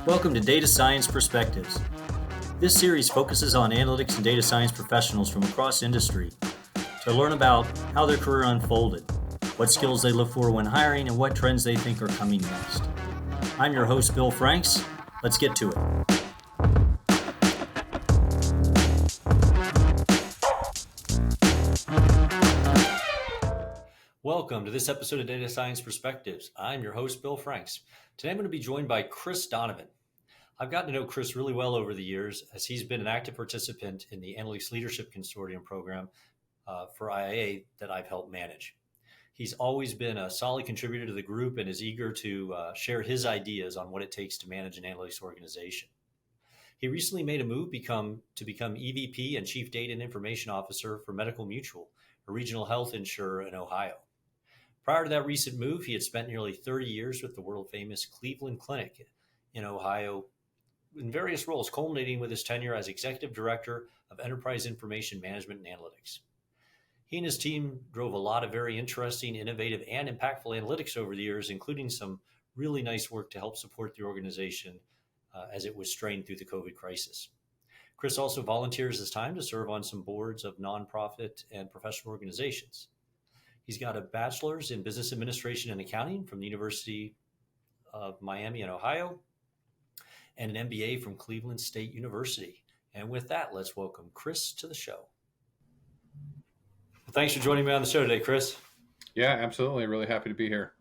Welcome to Data Science Perspectives. This series focuses on analytics and data science professionals from across industry to learn about how their career unfolded, what skills they look for when hiring, and what trends they think are coming next. I'm your host, Bill Franks. Let's get to it. Welcome to this episode of Data Science Perspectives. I'm your host, Bill Franks. Today I'm going to be joined by Chris Donovan. I've gotten to know Chris really well over the years as he's been an active participant in the Analytics Leadership Consortium program for IIA that I've helped manage. He's always been a solid contributor to the group and is eager to share his ideas on what it takes to manage an analytics organization. He recently made a move to become EVP and Chief Data and Information Officer for Medical Mutual, a regional health insurer in Ohio. Prior to that recent move, he had spent nearly 30 years with the world-famous Cleveland Clinic in Ohio in various roles, culminating with his tenure as Executive Director of Enterprise Information Management and Analytics. He and his team drove a lot of very interesting, innovative, and impactful analytics over the years, including some really nice work to help support the organization as it was strained through the COVID crisis. Chris also volunteers his time to serve on some boards of nonprofit and professional organizations. He's got a bachelor's in business administration and accounting from the University of Miami in Ohio and an MBA from Cleveland State University. And with that, let's welcome Chris to the show. Well, thanks for joining me on the show today, Chris. Yeah, absolutely. Really happy to be here.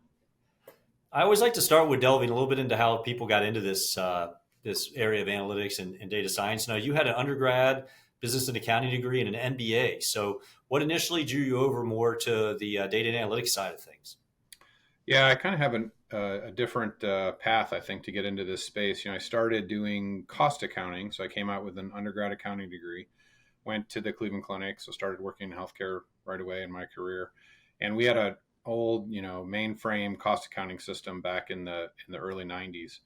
I always like to start with delving a little bit into how people got into this area of analytics and data science. Now, you had an undergrad business and accounting degree and an MBA. So what initially drew you over more to the data and analytics side of things? Yeah, I kind of have a different path, I think, to get into this space. I started doing cost accounting. So I came out with an undergrad accounting degree, went to the Cleveland Clinic, so started working in healthcare right away in my career. And we had an old, mainframe cost accounting system back in the early 90s.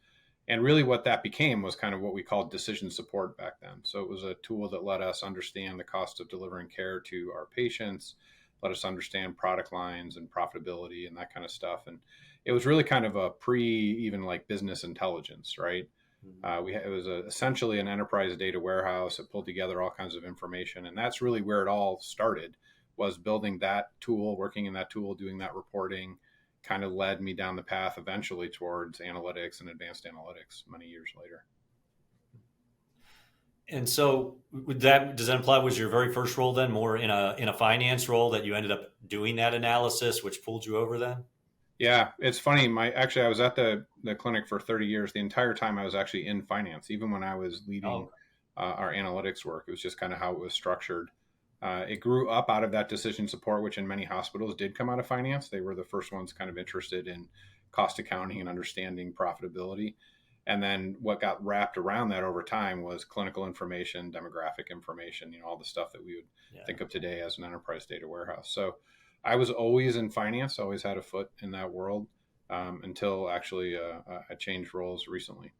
And really what that became was kind of what we called decision support back then. So it was a tool that let us understand the cost of delivering care to our patients, let us understand product lines and profitability and that kind of stuff. And it was really kind of a even like business intelligence, right? Mm-hmm. It was essentially an enterprise data warehouse that pulled together all kinds of information. And that's really where it all started, was building that tool, working in that tool, doing that reporting, kind of led me down the path eventually towards analytics and advanced analytics many years later. And so does that imply was your very first role then more in a finance role that you ended up doing that analysis, which pulled you over then? Yeah, it's funny. I was at the clinic for 30 years. The entire time I was actually in finance, even when I was leading our analytics work. It was just kind of how it was structured. It grew up out of that decision support, which in many hospitals did come out of finance. They were the first ones kind of interested in cost accounting and understanding profitability. And then what got wrapped around that over time was clinical information, demographic information, all the stuff that we would think of today as an enterprise data warehouse. So I was always in finance, always had a foot in that world until actually I changed roles recently.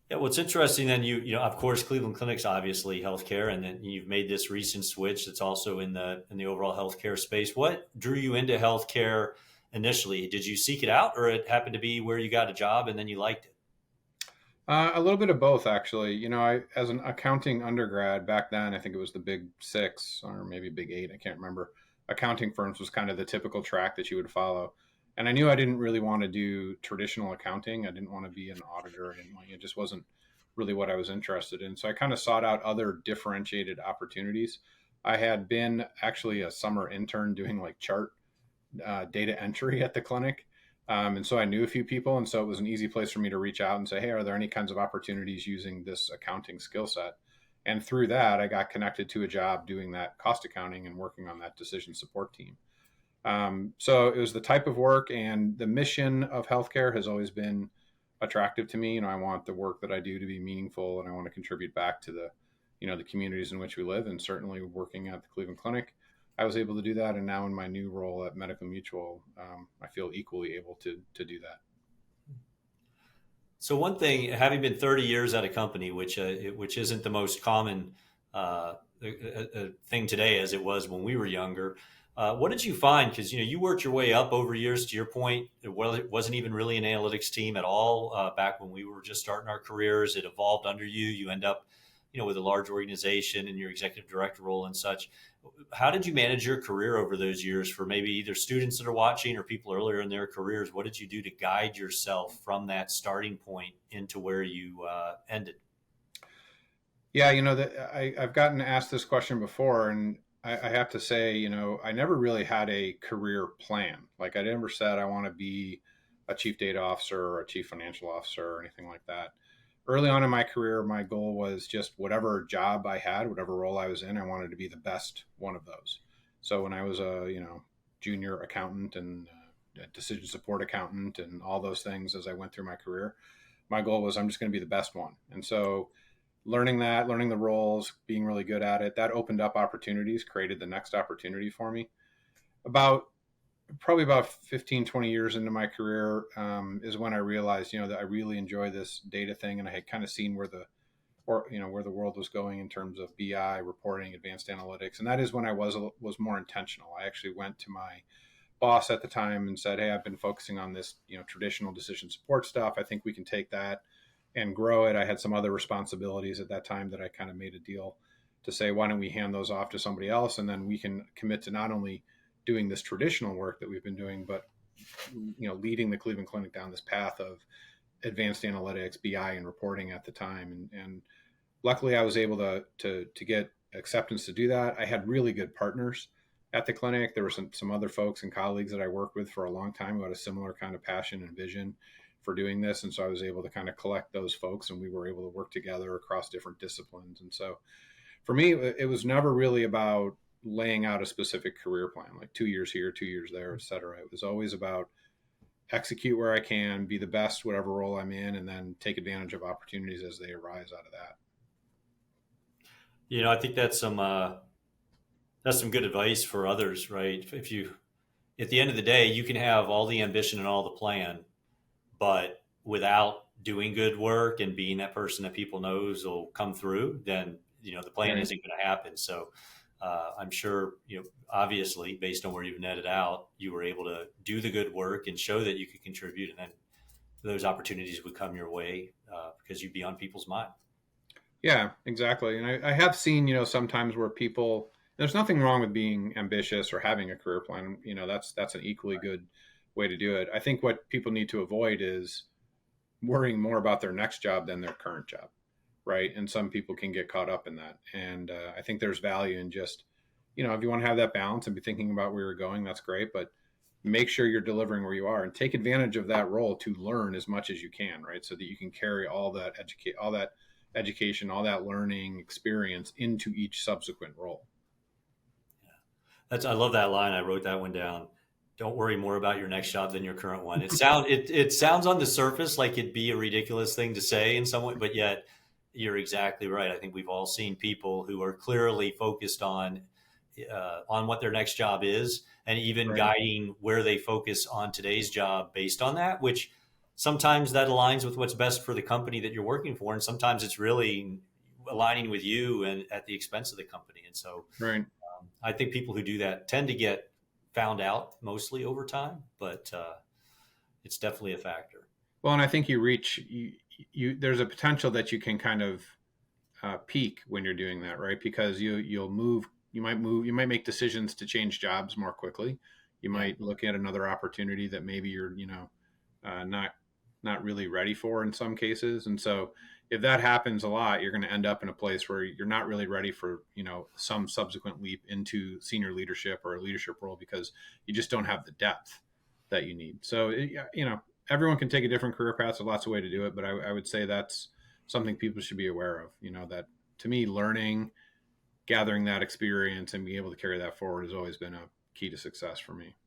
Yeah, well, it's interesting. Then you of course, Cleveland Clinic's obviously healthcare, and then you've made this recent switch that's also in the overall healthcare space. What drew you into healthcare initially? Did you seek it out, or it happened to be where you got a job and then you liked it? A little bit of both, actually. I, as an accounting undergrad back then, I think it was the Big Six or maybe Big Eight. I can't remember. Accounting firms was kind of the typical track that you would follow. And I knew I didn't really want to do traditional accounting. I didn't want to be an auditor. It just wasn't really what I was interested in. So I kind of sought out other differentiated opportunities. I had been actually a summer intern doing like chart data entry at the clinic. And so I knew a few people. And so it was an easy place for me to reach out and say, hey, are there any kinds of opportunities using this accounting skill set? And through that, I got connected to a job doing that cost accounting and working on that decision support team. So it was the type of work, and the mission of healthcare has always been attractive to me. I want the work that I do to be meaningful, and I want to contribute back to the communities in which we live. And certainly working at the Cleveland Clinic, I was able to do that. And now in my new role at Medical Mutual, I feel equally able to do that. So one thing, having been 30 years at a company, which isn't the most common thing today as it was when we were younger, What did you find? Because you worked your way up over years. To your point, it wasn't even really an analytics team at all back when we were just starting our careers. It evolved under you. You end up, with a large organization and your executive director role and such. How did you manage your career over those years for maybe either students that are watching or people earlier in their careers? What did you do to guide yourself from that starting point into where you ended? Yeah, I've gotten asked this question before, and I have to say, I never really had a career plan. Like, I never said I want to be a chief data officer or a chief financial officer or anything like that. Early on in my career, my goal was just whatever job I had, whatever role I was in, I wanted to be the best one of those. So when I was a, junior accountant and a decision support accountant and all those things as I went through my career, my goal was I'm just going to be the best one. And so learning the roles, being really good at it, that opened up opportunities, created the next opportunity for me. About Probably about 15, 20 years into my career is when I realized, that I really enjoy this data thing. And I had kind of seen where the world was going in terms of BI reporting, advanced analytics. And that is when I was more intentional. I actually went to my boss at the time and said, "Hey, I've been focusing on this, traditional decision support stuff. I think we can take that and grow it." I had some other responsibilities at that time that I kind of made a deal to say, why don't we hand those off to somebody else? And then we can commit to not only doing this traditional work that we've been doing, but, leading the Cleveland Clinic down this path of advanced analytics, BI, and reporting at the time. And luckily I was able to get acceptance to do that. I had really good partners at the clinic. There were some other folks and colleagues that I worked with for a long time who had a similar kind of passion and vision for doing this. And so I was able to kind of collect those folks, and we were able to work together across different disciplines. And so for me, it was never really about laying out a specific career plan, like 2 years here, 2 years there, et cetera. It was always about execute where I can, be the best, whatever role I'm in, and then take advantage of opportunities as they arise out of that. I think that's some good advice for others, right? If you, at the end of the day, you can have all the ambition and all the plan, but without doing good work and being that person that people knows will come through, then the plan Right. isn't going to happen. So I'm sure obviously based on where you've netted out, you were able to do the good work and show that you could contribute, and then those opportunities would come your way because you'd be on people's mind. Yeah, exactly. And I have seen, sometimes where people, there's nothing wrong with being ambitious or having a career plan. That's an equally good way to do it. I think what people need to avoid is worrying more about their next job than their current job, right? And some people can get caught up in that. And I think there's value in just, if you want to have that balance and be thinking about where you're going, that's great. But make sure you're delivering where you are and take advantage of that role to learn as much as you can, right? So that you can carry all that education, all that learning experience into each subsequent role. I love that line. I wrote that one down. Don't worry more about your next job than your current one. It sounds on the surface like it'd be a ridiculous thing to say in some way, but yet you're exactly right. I think we've all seen people who are clearly focused on what their next job is, and even Right. guiding where they focus on today's job based on that. Which sometimes that aligns with what's best for the company that you're working for, and sometimes it's really aligning with you and at the expense of the company. And so Right. I think people who do that tend to get found out mostly over time, but it's definitely a factor. Well, and I think there's a potential that you can kind of peak when you're doing that, right? Because you might make decisions to change jobs more quickly. You Yeah. might look at another opportunity that maybe you're, not really ready for in some cases. And so if that happens a lot, you're going to end up in a place where you're not really ready for, some subsequent leap into senior leadership or a leadership role because you just don't have the depth that you need. So, everyone can take a different career path. There's lots of ways to do it, but I would say that's something people should be aware of, that to me, learning, gathering that experience and being able to carry that forward has always been a key to success for me.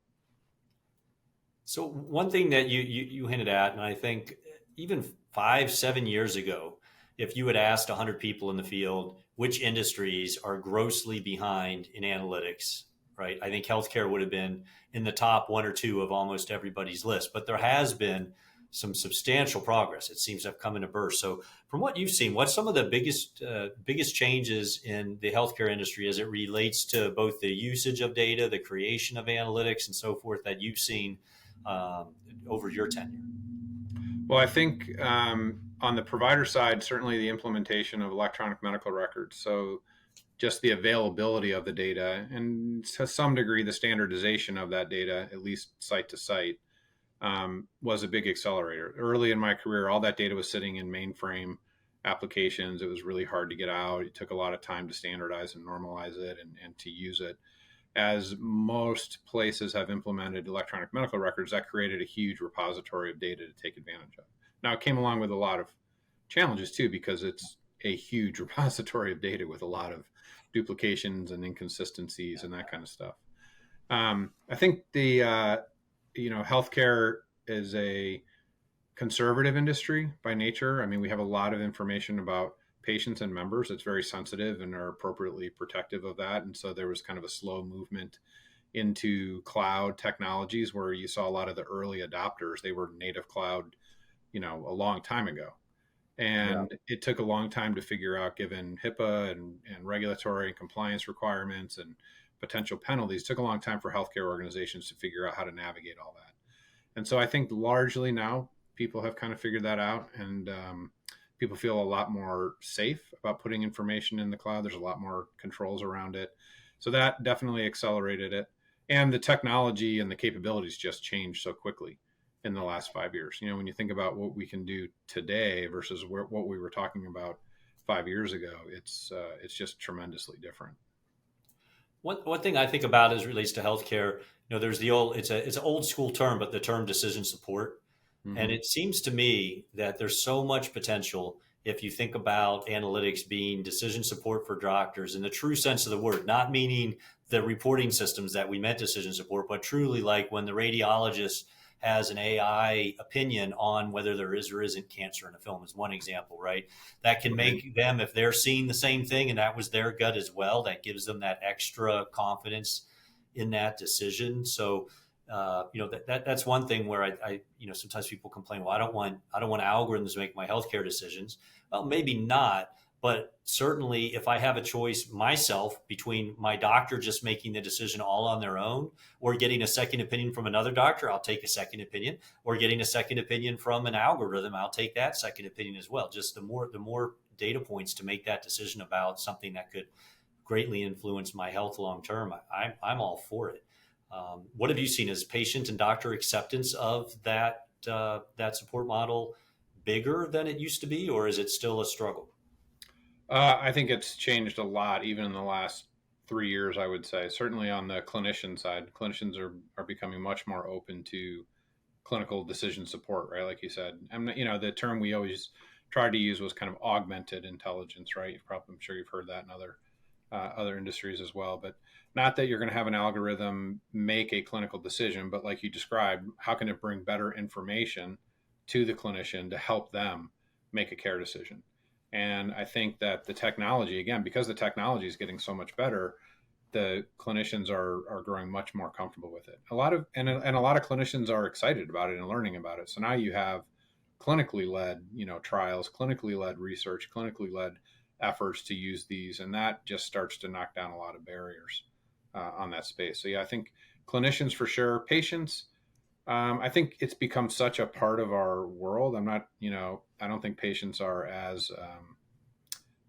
So one thing that you hinted at, and I think even 5, 7 years ago, if you had asked 100 people in the field which industries are grossly behind in analytics, right? I think healthcare would have been in the top one or two of almost everybody's list. But there has been some substantial progress. It seems to have come in a burst. So, from what you've seen, what's some of the biggest changes in the healthcare industry as it relates to both the usage of data, the creation of analytics, and so forth that you've seen um, over your tenure? Well, I think on the provider side, certainly the implementation of electronic medical records. So just the availability of the data and to some degree the standardization of that data, at least site to site, was a big accelerator. Early in my career, all that data was sitting in mainframe applications. It was really hard to get out. It took a lot of time to standardize and normalize it and to use it. As most places have implemented electronic medical records, that created a huge repository of data to take advantage of. Now, it came along with a lot of challenges too, because it's a huge repository of data with a lot of duplications and inconsistencies and that kind of stuff. I think the healthcare is a conservative industry by nature. I mean, we have a lot of information about patients and members. It's very sensitive and are appropriately protective of that. And so there was kind of a slow movement into cloud technologies where you saw a lot of the early adopters. They were native cloud, a long time ago. And it took a long time to figure out, given HIPAA and regulatory and compliance requirements and potential penalties. It took a long time for healthcare organizations to figure out how to navigate all that. And so I think largely now people have kind of figured that out, and people feel a lot more safe about putting information in the cloud. There's a lot more controls around it. So that definitely accelerated it. And the technology and the capabilities just changed so quickly in the last 5 years. When you think about what we can do today versus what we were talking about 5 years ago, it's just tremendously different. One thing I think about as it relates to healthcare, there's it's an old school term, but the term decision support. Mm-hmm. And it seems to me that there's so much potential if you think about analytics being decision support for doctors in the true sense of the word, not meaning the reporting systems that we meant decision support, but truly like when the radiologist has an AI opinion on whether there is or isn't cancer in a film is one example, right? That can make them, if they're seeing the same thing and that was their gut as well, that gives them that extra confidence in that decision. So, that's one thing where I sometimes people complain, well, I don't want algorithms to make my healthcare decisions. Well, maybe not, but certainly if I have a choice myself between my doctor just making the decision all on their own or getting a second opinion from another doctor, I'll take a second opinion, or getting a second opinion from an algorithm, I'll take that second opinion as well. Just the more data points to make that decision about something that could greatly influence my health long term, I'm all for it. What have you seen as patient and doctor acceptance of that support model bigger than it used to be, or is it still a struggle? I think it's changed a lot, even in the last 3 years, I would say. Certainly on the clinician side, clinicians are becoming much more open to clinical decision support, right? Like you said, the term we always tried to use was kind of augmented intelligence, right? I'm sure you've heard that in other industries as well, but not that you're going to have an algorithm make a clinical decision, but like you described, how can it bring better information to the clinician to help them make a care decision? And I think that the technology, again, because the technology is getting so much better, the clinicians are growing much more comfortable with it. A lot of clinicians are excited about it and learning about it. So now you have clinically led, trials, clinically led research, clinically led efforts to use these, and that just starts to knock down a lot of barriers on that space. So yeah, I think clinicians for sure. Patients, I think it's become such a part of our world. I don't think patients are as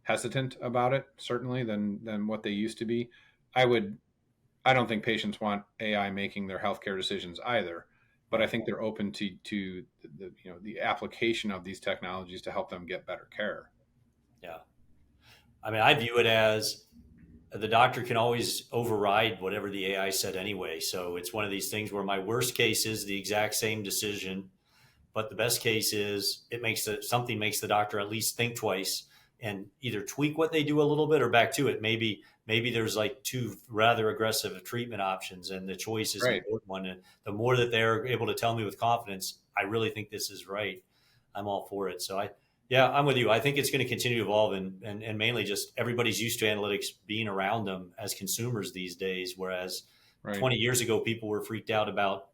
hesitant about it, certainly, than what they used to be. I don't think patients want AI making their healthcare decisions either, but I think they're open to the application of these technologies to help them get better care. Yeah. I mean, I view it as the doctor can always override whatever the AI said anyway. So it's one of these things where my worst case is the exact same decision, but the best case is something makes the doctor at least think twice and either tweak what they do a little bit or back to it. Maybe there's like two rather aggressive treatment options and the choice is an important one. And the more that they're able to tell me with confidence, I really think this is right, I'm all for it. So I'm with you. I think it's going to continue to evolve and mainly just everybody's used to analytics being around them as consumers these days. Whereas 20 years ago, people were freaked out about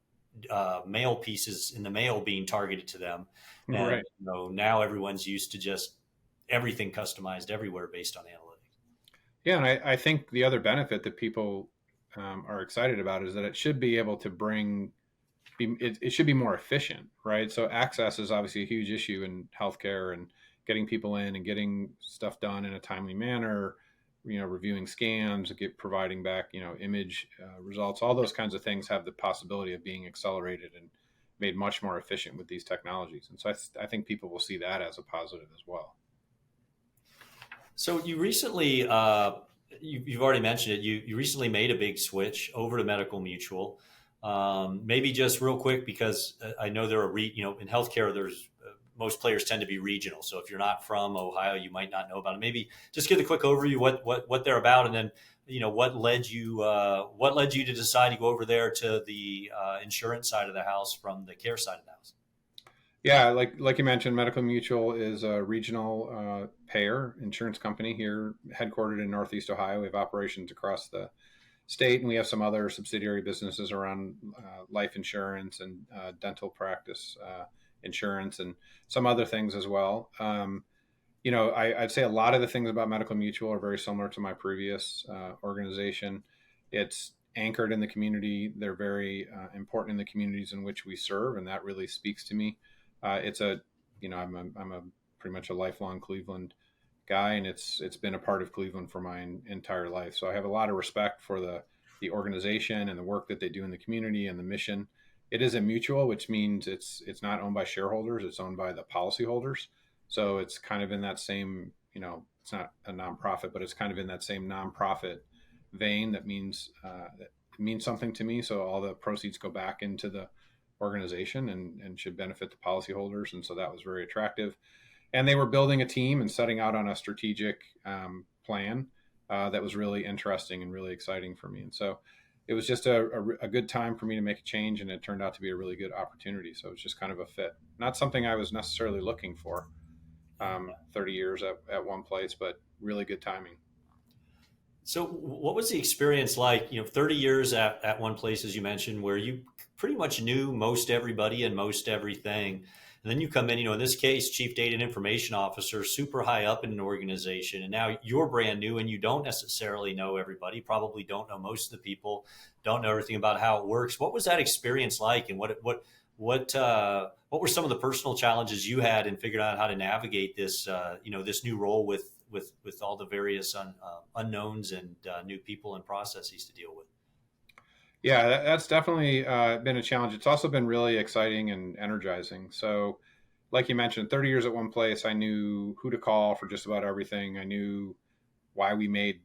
mail pieces in the mail being targeted to them, and Right. now everyone's used to just everything customized everywhere based on analytics. Yeah, and I think the other benefit that people are excited about is that it should be able to it should be more efficient, right? So access is obviously a huge issue in healthcare, and getting people in and getting stuff done in a timely manner, reviewing scans, providing back, image results, all those kinds of things have the possibility of being accelerated and made much more efficient with these technologies. And so I think people will see that as a positive as well. So you recently, you've already mentioned it. You recently made a big switch over to Medical Mutual. Maybe just real quick, because I know there are in healthcare, there's most players tend to be regional. So if you're not from Ohio, you might not know about it. Maybe just give a quick overview what they're about, and then what led you to decide to go over there to the insurance side of the house from the care side of the house. Yeah, like you mentioned, Medical Mutual is a regional payer insurance company here, headquartered in Northeast Ohio. We have operations across the state, and we have some other subsidiary businesses around life insurance and dental practice insurance, and some other things as well. I'd say a lot of the things about Medical Mutual are very similar to my previous organization. It's anchored in the community. They're very important in the communities in which we serve, and that really speaks to me. It's a, I'm a pretty much a lifelong Cleveland guy, and it's been a part of Cleveland for my entire life. So I have a lot of respect for the organization and the work that they do in the community and the mission. It is a mutual, which means it's not owned by shareholders; it's owned by the policyholders. So it's kind of in that same, it's not a nonprofit, but it's kind of in that same nonprofit vein. That means that means something to me. So all the proceeds go back into the organization and should benefit the policyholders. And so that was very attractive. And they were building a team and setting out on a strategic plan that was really interesting and really exciting for me. And so it was just a good time for me to make a change, and it turned out to be a really good opportunity. So it was just kind of a fit, not something I was necessarily looking for. 30 years at one place, but really good timing. So, what was the experience like? 30 years at one place, as you mentioned, where you pretty much knew most everybody and most everything. And then you come in, in this case, chief data and information officer, super high up in an organization. And now you're brand new and you don't necessarily know everybody, probably don't know most of the people, don't know everything about how it works. What was that experience like? And what were some of the personal challenges you had in figuring out how to navigate this, this new role with all the various unknowns and new people and processes to deal with? Yeah, that's definitely been a challenge. It's also been really exciting and energizing. So, like you mentioned, 30 years at one place, I knew who to call for just about everything. I knew why we made,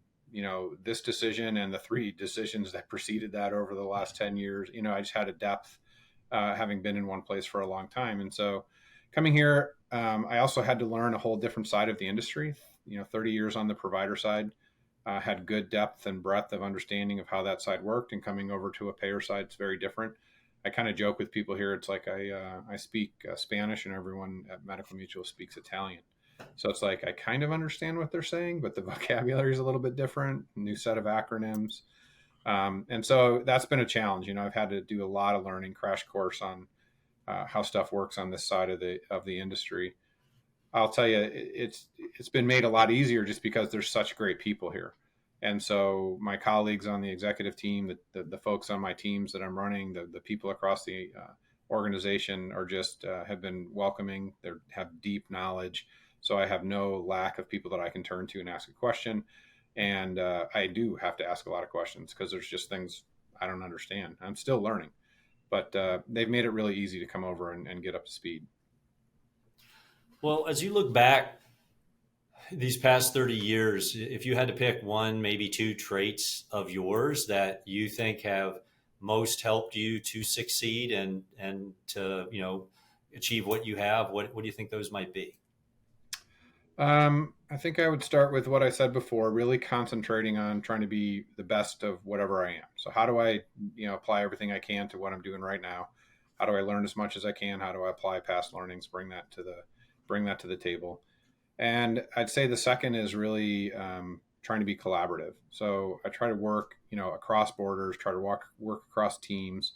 this decision and the three decisions that preceded that over the last 10 years. I just had a depth having been in one place for a long time. And so coming here, I also had to learn a whole different side of the industry. 30 years on the provider side, had good depth and breadth of understanding of how that side worked, and coming over to a payer side, it's very different. I kind of joke with people here. It's like I speak Spanish, and everyone at Medical Mutual speaks Italian. So it's like I kind of understand what they're saying, but the vocabulary is a little bit different. New set of acronyms, and so that's been a challenge. I've had to do a lot of learning, crash course on how stuff works on this side of the industry. I'll tell you, it's been made a lot easier just because there's such great people here. And so my colleagues on the executive team, the folks on my teams that I'm running, the people across the organization are just have been welcoming. They have deep knowledge. So I have no lack of people that I can turn to and ask a question. And I do have to ask a lot of questions because there's just things I don't understand. I'm still learning, but they've made it really easy to come over and get up to speed. Well, as you look back these past 30 years, if you had to pick one, maybe two traits of yours that you think have most helped you to succeed and to, achieve what you have, what do you think those might be? I think I would start with what I said before, really concentrating on trying to be the best of whatever I am. So how do I, apply everything I can to what I'm doing right now? How do I learn as much as I can? How do I apply past learnings, bring that to the table? And I'd say the second is really trying to be collaborative. So I try to work, across borders, try to work across teams,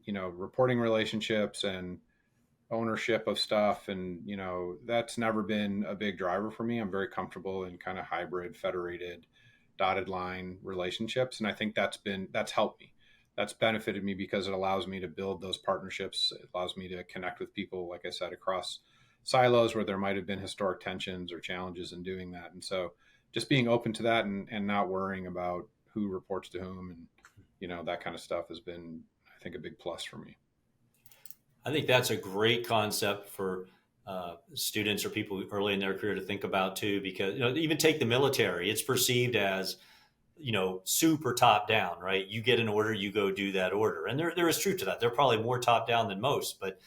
reporting relationships and ownership of stuff. And, that's never been a big driver for me. I'm very comfortable in kind of hybrid, federated, dotted line relationships. And I think that's helped me. That's benefited me because it allows me to build those partnerships. It allows me to connect with people, like I said, across silos where there might have been historic tensions or challenges in doing that. And so just being open to that and not worrying about who reports to whom and, that kind of stuff has been, I think, a big plus for me. I think that's a great concept for students or people early in their career to think about too, because even take the military, it's perceived as super top down, right? You get an order, you go do that order, and there is truth to that. They're probably more top down than most, but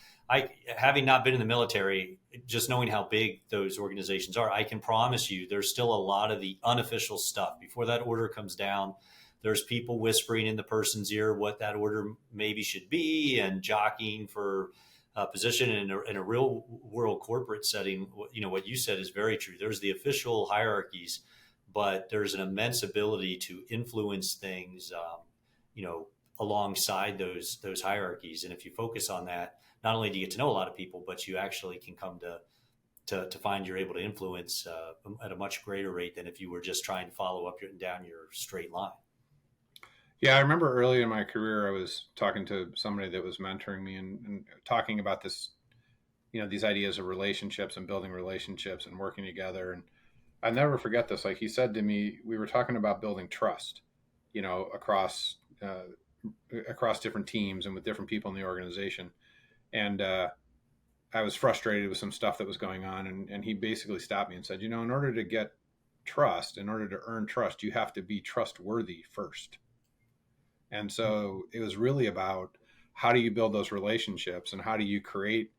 having not been in the military, just knowing how big those organizations are, I can promise you, there's still a lot of the unofficial stuff before that order comes down. There's people whispering in the person's ear what that order maybe should be and jockeying for a position in a real world corporate setting. What you said is very true. There's the official hierarchies, but there's an immense ability to influence things, alongside those hierarchies. And if you focus on that, not only do you get to know a lot of people, but you actually can come to find you're able to influence at a much greater rate than if you were just trying to follow up and down your straight line. Yeah, I remember early in my career, I was talking to somebody that was mentoring me and talking about this, these ideas of relationships and building relationships and working together. And I never forget this. Like he said to me, we were talking about building trust, across different teams and with different people in the organization. And I was frustrated with some stuff that was going on. And he basically stopped me and said, in order to get trust, in order to earn trust, you have to be trustworthy first. And so it was really about how do you build those relationships and how do you create,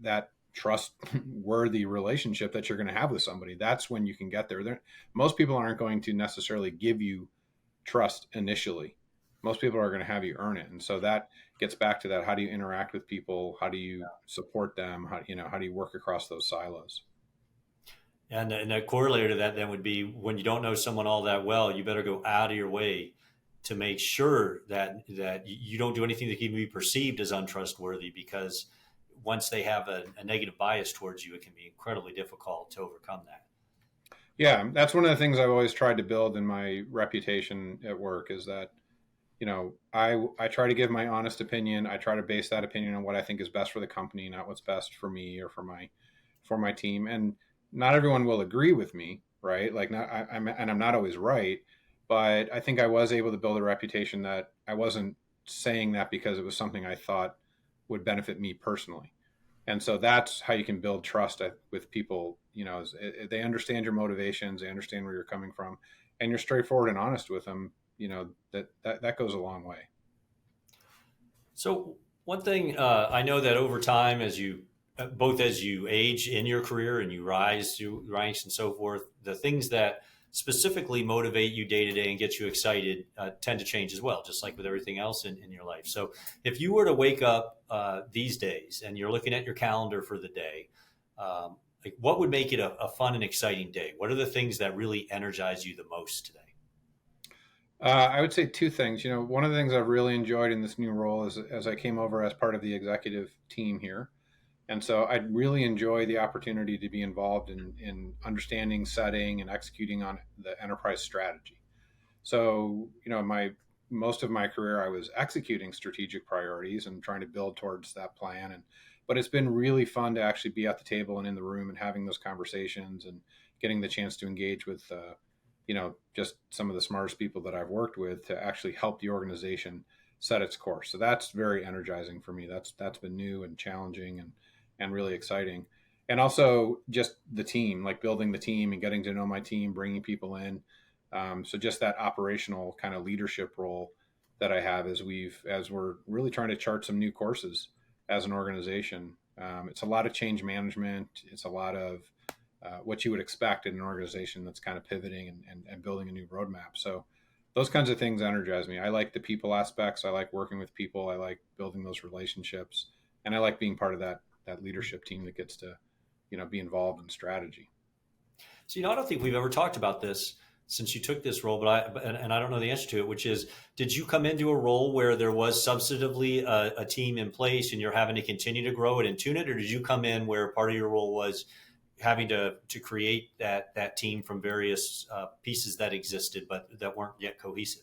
that trustworthy relationship that you're going to have with somebody. That's when you can get there. Most people aren't going to necessarily give you trust initially. Most people are going to have you earn it. And so that gets back to that. How do you interact with people? How do you support them? How do you work across those silos? And a corollary to that then would be when you don't know someone all that well, you better go out of your way to make sure that you don't do anything that can be perceived as untrustworthy, because once they have a negative bias towards you, it can be incredibly difficult to overcome that. Yeah, that's one of the things I've always tried to build in my reputation at work is that, I try to give my honest opinion. I try to base that opinion on what I think is best for the company, not what's best for me or for my team. And not everyone will agree with me, right? Like, I'm not always right. But I think I was able to build a reputation that I wasn't saying that because it was something I thought would benefit me personally. And so that's how you can build trust with people. They understand your motivations, they understand where you're coming from, and you're straightforward and honest with them. That goes a long way. So one thing I know that over time, as you age in your career and you rise through ranks and so forth, the things that specifically motivate you day to day and get you excited tend to change as well, just like with everything else in your life. So if you were to wake up these days and you're looking at your calendar for the day, like what would make it a fun and exciting day? What are the things that really energize you the most today? I would say two things. One of the things I've really enjoyed in this new role is as I came over as part of the executive team here. And so I really enjoy the opportunity to be involved in understanding, setting, and executing on the enterprise strategy. So, most of my career, I was executing strategic priorities and trying to build towards that plan. But it's been really fun to actually be at the table and in the room and having those conversations and getting the chance to engage with, just some of the smartest people that I've worked with to actually help the organization set its course. So that's very energizing for me. That's been new and challenging and really exciting. And also just the team, like building the team and getting to know my team, bringing people in. So just that operational kind of leadership role that I have as we're really trying to chart some new courses as an organization. It's a lot of change management. It's a lot of what you would expect in an organization that's kind of pivoting and building a new roadmap. So those kinds of things energize me. I like the people aspects. I like working with people. I like building those relationships. And I like being part of that leadership team that gets to, be involved in strategy. So, I don't think we've ever talked about this, since you took this role, and I don't know the answer to it, which is, did you come into a role where there was substantively a team in place and you're having to continue to grow it and tune it, or did you come in where part of your role was having to create that team from various pieces that existed but that weren't yet cohesive?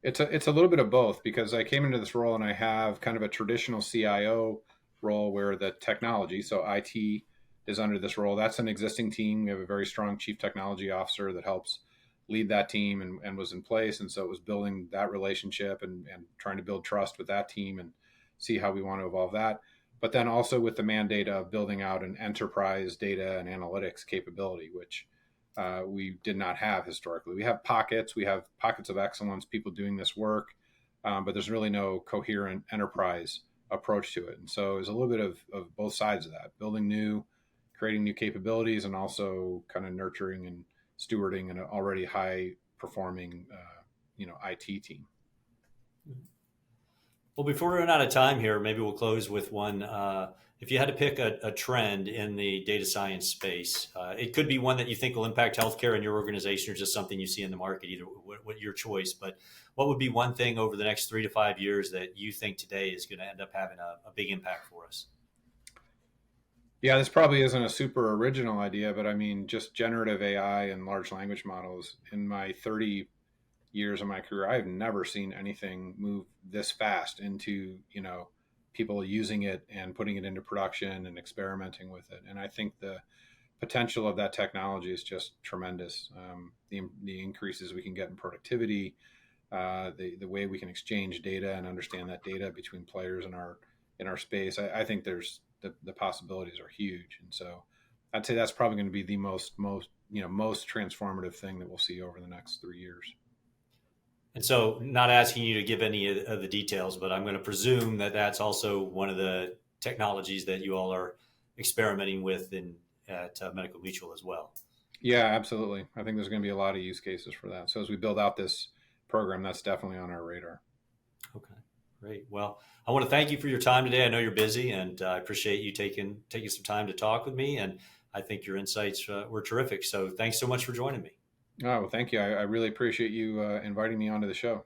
It's a little bit of both, because I came into this role and I have kind of a traditional CIO role where the technology, so IT, is under this role. That's an existing team. We have a very strong chief technology officer that helps lead that team, and was in place. And so it was building that relationship, and trying to build trust with that team and see how we want to evolve that. But then also with the mandate of building out an enterprise data and analytics capability, which we did not have historically. We have pockets of excellence, people doing this work, but there's really no coherent enterprise approach to it. And so there's a little bit of both sides of that: building new, creating new capabilities, and also kind of nurturing and stewarding an already high performing, IT team. Well, before we run out of time here, maybe we'll close with one. If you had to pick a trend in the data science space, it could be one that you think will impact healthcare in your organization, or just something you see in the market, either what your choice. But what would be one thing over the next 3 to 5 years that you think today is going to end up having a big impact for us? Yeah, this probably isn't a super original idea, but I mean, just generative AI and large language models. In my 30 years of my career, I've never seen anything move this fast into, people using it and putting it into production and experimenting with it. And I think the potential of that technology is just tremendous. The increases we can get in productivity, the way we can exchange data and understand that data between players in our space. I think there's the possibilities are huge. And so I'd say that's probably going to be the most transformative thing that we'll see over the next 3 years. And so, not asking you to give any of the details, but I'm going to presume that that's also one of the technologies that you all are experimenting with at Medical Mutual as well. Yeah, absolutely. I think there's going to be a lot of use cases for that. So as we build out this program, that's definitely on our radar. Okay, great. Well, I want to thank you for your time today. I know you're busy, and I appreciate you taking some time to talk with me. And I think your insights were terrific. So thanks so much for joining me. Oh, well, thank you. I really appreciate you inviting me onto the show.